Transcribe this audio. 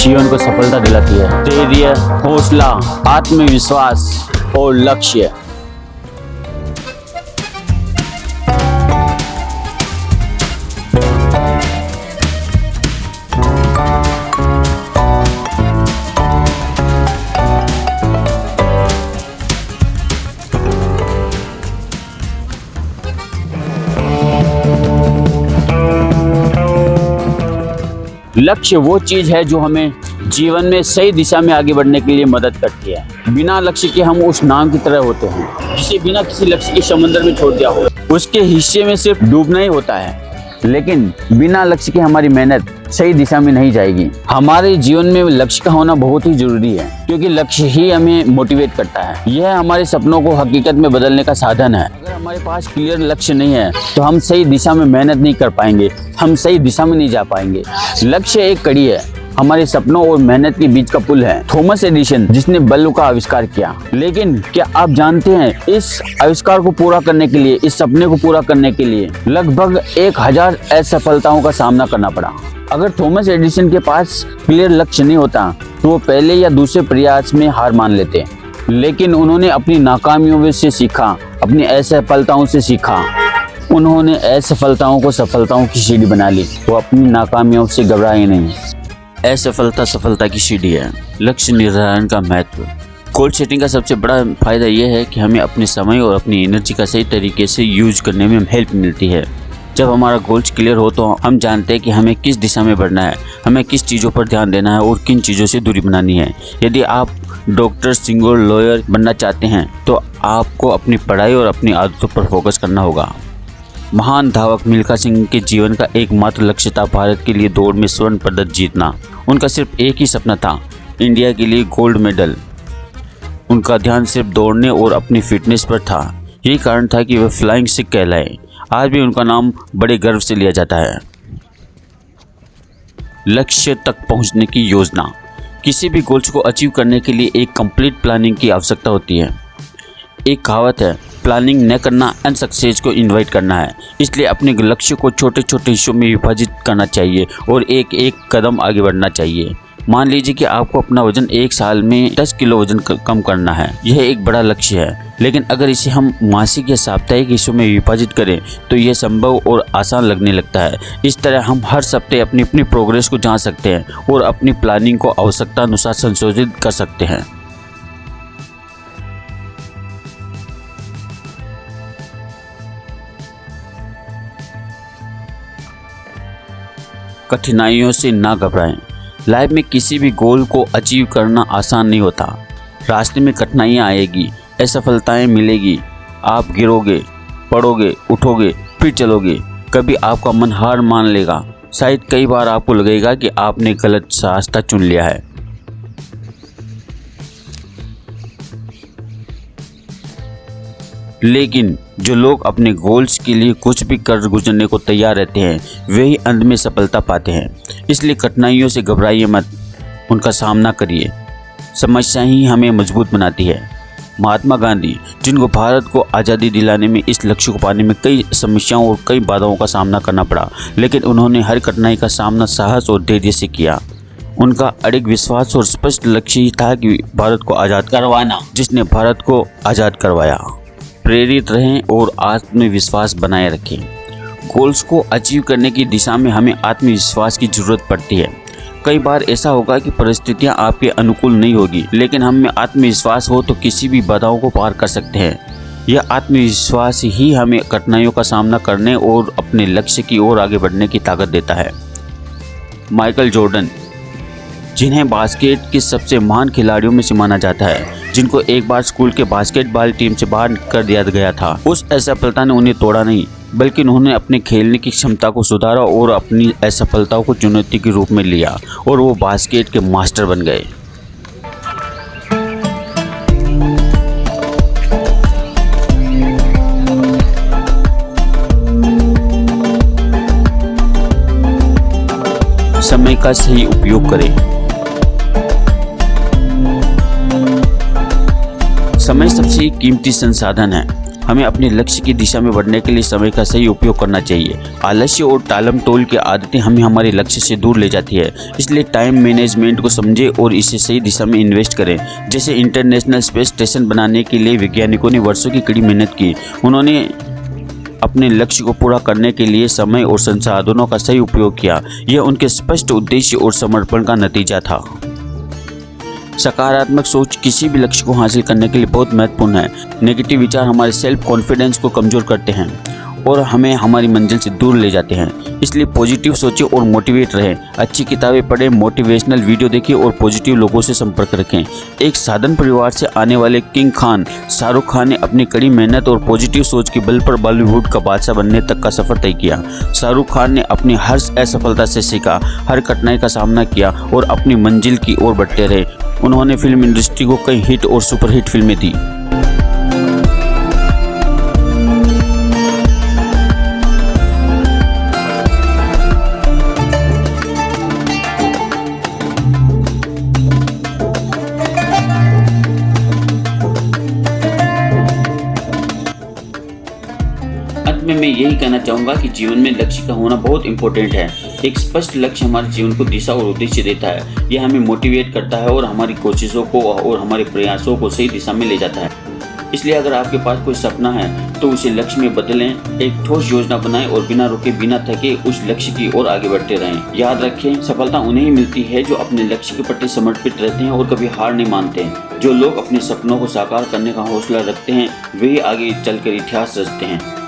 जीवन को सफलता दिलाती है। धैर्य, हौसला, आत्मविश्वास और लक्ष्य। लक्ष्य वो चीज है जो हमें जीवन में सही दिशा में आगे बढ़ने के लिए मदद करती है। बिना लक्ष्य के हम उस नाव की तरह होते हैं जिसे बिना किसी लक्ष्य के समुद्र में छोड़ दिया हो। उसके हिस्से में सिर्फ डूबना ही होता है, लेकिन बिना लक्ष्य के हमारी मेहनत सही दिशा में नहीं जाएगी। हमारे जीवन में लक्ष्य का होना बहुत ही जरूरी है, क्योंकि लक्ष्य ही हमें मोटिवेट करता है। यह हमारे सपनों को हकीकत में बदलने का साधन है। अगर हमारे पास क्लियर लक्ष्य नहीं है तो हम सही दिशा में मेहनत नहीं कर पाएंगे, हम सही दिशा में नहीं जा पाएंगे। लक्ष्य एक कड़ी है, हमारे सपनों और मेहनत के बीच का पुल है। थॉमस एडिसन जिसने बल्ब का आविष्कार किया, लेकिन क्या आप जानते हैं इस आविष्कार को पूरा करने के लिए, इस सपने को पूरा करने के लिए लगभग 1000 असफलताओं का सामना करना पड़ा। अगर थॉमस एडिसन के पास क्लियर लक्ष्य नहीं होता तो वो पहले या दूसरे प्रयास में हार मान लेते, लेकिन उन्होंने अपनी नाकामियों से सीखा, अपनी असफलताओं से सीखा। उन्होंने असफलताओं को सफलताओं की सीढ़ी बना ली। वो अपनी नाकामियों से घबराए नहीं। असफलता सफलता की सीढ़ी है। लक्ष्य निर्धारण का महत्व। गोल सेटिंग का सबसे बड़ा फायदा यह है कि हमें अपने समय और अपनी एनर्जी का सही तरीके से यूज करने में हेल्प मिलती है। जब हमारा गोल्स क्लियर हो तो हम जानते हैं कि हमें किस दिशा में बढ़ना है, हमें किस चीज़ों पर ध्यान देना है और किन चीज़ों से दूरी बनानी है। यदि आप डॉक्टर, सिंगर, लॉयर बनना चाहते हैं तो आपको अपनी पढ़ाई और अपनी आदतों पर फोकस करना होगा। महान धावक मिल्खा सिंह के जीवन का एकमात्र लक्ष्य था भारत के लिए दौड़ में स्वर्ण पदक जीतना। उनका सिर्फ एक ही सपना था, इंडिया के लिए गोल्ड मेडल। उनका ध्यान सिर्फ दौड़ने और अपनी फिटनेस पर था। यही कारण था कि वह फ्लाइंग सिख कहलाए। आज भी उनका नाम बड़े गर्व से लिया जाता है। लक्ष्य तक पहुंचने की योजना। किसी भी गोल्स को अचीव करने के लिए एक कंप्लीट प्लानिंग की आवश्यकता होती है। एक कहावत है, प्लानिंग न करना अनसक्सेस को इनवाइट करना है। इसलिए अपने लक्ष्य को छोटे छोटे हिस्सों में विभाजित करना चाहिए और एक एक कदम आगे बढ़ना चाहिए। मान लीजिए कि आपको अपना वजन 1 साल में 10 किलो वजन कम करना है। यह एक बड़ा लक्ष्य है, लेकिन अगर इसे हम मासिक या साप्ताहिक हिस्सों में विभाजित करें तो यह संभव और आसान लगने लगता है। इस तरह हम हर सप्ताह अपनी अपनी प्रोग्रेस को जान सकते हैं और अपनी प्लानिंग को आवश्यकता अनुसार संशोधित कर सकते हैं। कठिनाइयों से ना घबराएं। लाइफ में किसी भी गोल को अचीव करना आसान नहीं होता। रास्ते में कठिनाइयाँ आएगी, असफलताएं मिलेगी, आप गिरोगे, पड़ोगे, उठोगे, फिर चलोगे। कभी आपका मन हार मान लेगा, शायद कई बार आपको लगेगा कि आपने गलत रास्ता चुन लिया है। लेकिन जो लोग अपने गोल्स के लिए कुछ भी कर गुजरने को तैयार रहते हैं, वे ही अंत में सफलता पाते हैं। इसलिए कठिनाइयों से घबराइए मत, उनका सामना करिए। समस्या ही हमें मजबूत बनाती है। महात्मा गांधी, जिनको भारत को आज़ादी दिलाने में, इस लक्ष्य को पाने में कई समस्याओं और कई बाधाओं का सामना करना पड़ा, लेकिन उन्होंने हर कठिनाई का सामना साहस और धैर्य से किया। उनका अड़िग विश्वास और स्पष्ट लक्ष्य ही था कि भारत को आज़ाद करवाना, जिसने भारत को आज़ाद करवाया। प्रेरित रहें और आत्मविश्वास बनाए रखें। गोल्स को अचीव करने की दिशा में हमें आत्मविश्वास की ज़रूरत पड़ती है। कई बार ऐसा होगा कि परिस्थितियां आपके अनुकूल नहीं होगी, लेकिन हम में आत्मविश्वास हो तो किसी भी बाधाओं को पार कर सकते हैं। यह आत्मविश्वास ही हमें कठिनाइयों का सामना करने और अपने लक्ष्य की ओर आगे बढ़ने की ताकत देता है। माइकल जॉर्डन, जिन्हें बास्केट के सबसे महान खिलाड़ियों में से माना जाता है, जिनको एक बार स्कूल के बास्केटबॉल टीम से बाहर कर दिया गया था, उस असफलता ने उन्हें तोड़ा नहीं, बल्कि उन्होंने अपने खेलने की क्षमता को सुधारा और अपनी असफलताओं को चुनौती के रूप में लिया और वो बास्केट के मास्टर बन गए। समय का सही उपयोग करें। समय सबसे कीमती संसाधन है। हमें अपने लक्ष्य की दिशा में बढ़ने के लिए समय का सही उपयोग करना चाहिए। आलस्य और टालम टोल की आदतें हमें हमारे लक्ष्य से दूर ले जाती है। इसलिए टाइम मैनेजमेंट को समझें और इसे सही दिशा में इन्वेस्ट करें। जैसे इंटरनेशनल स्पेस स्टेशन बनाने के लिए वैज्ञानिकों ने वर्षों की कड़ी मेहनत की। उन्होंने अपने लक्ष्य को पूरा करने के लिए समय और संसाधनों का सही उपयोग किया। यह उनके स्पष्ट उद्देश्य और समर्पण का नतीजा था। सकारात्मक सोच किसी भी लक्ष्य को हासिल करने के लिए बहुत महत्वपूर्ण है। नेगेटिव विचार हमारे सेल्फ कॉन्फिडेंस को कमज़ोर करते हैं और हमें हमारी मंजिल से दूर ले जाते हैं। इसलिए पॉजिटिव सोचें और मोटिवेट रहें। अच्छी किताबें पढ़ें, मोटिवेशनल वीडियो देखें और पॉजिटिव लोगों से संपर्क रखें। एक साधारण परिवार से आने वाले किंग खान शाहरुख खान ने अपनी कड़ी मेहनत और पॉजिटिव सोच के बल पर बॉलीवुड का बादशाह बनने तक का सफर तय किया। शाहरुख खान ने अपनी हर असफलता से सीखा, हर कठिनाई का सामना किया और अपनी मंजिल की ओर बढ़ते रहे। उन्होंने फिल्म इंडस्ट्री को कई हिट और सुपरहिट फिल्में दी। अंत में मैं यही कहना चाहूँगा कि जीवन में लक्ष्य का होना बहुत इंपॉर्टेंट है। एक स्पष्ट लक्ष्य हमारे जीवन को दिशा और उद्देश्य देता है। यह हमें मोटिवेट करता है और हमारी कोशिशों को और हमारे प्रयासों को सही दिशा में ले जाता है। इसलिए अगर आपके पास कोई सपना है तो उसे लक्ष्य में बदलें, एक ठोस योजना बनाएं और बिना रुके बिना थके उस लक्ष्य की ओर आगे बढ़ते रहें। याद रखें, सफलता उन्हें ही मिलती है जो अपने लक्ष्य के प्रति समर्पित रहते हैं और कभी हार नहीं मानते हैं। जो लोग अपने सपनों को साकार करने का हौसला रखते हैं वही आगे चलकर इतिहास रचते हैं।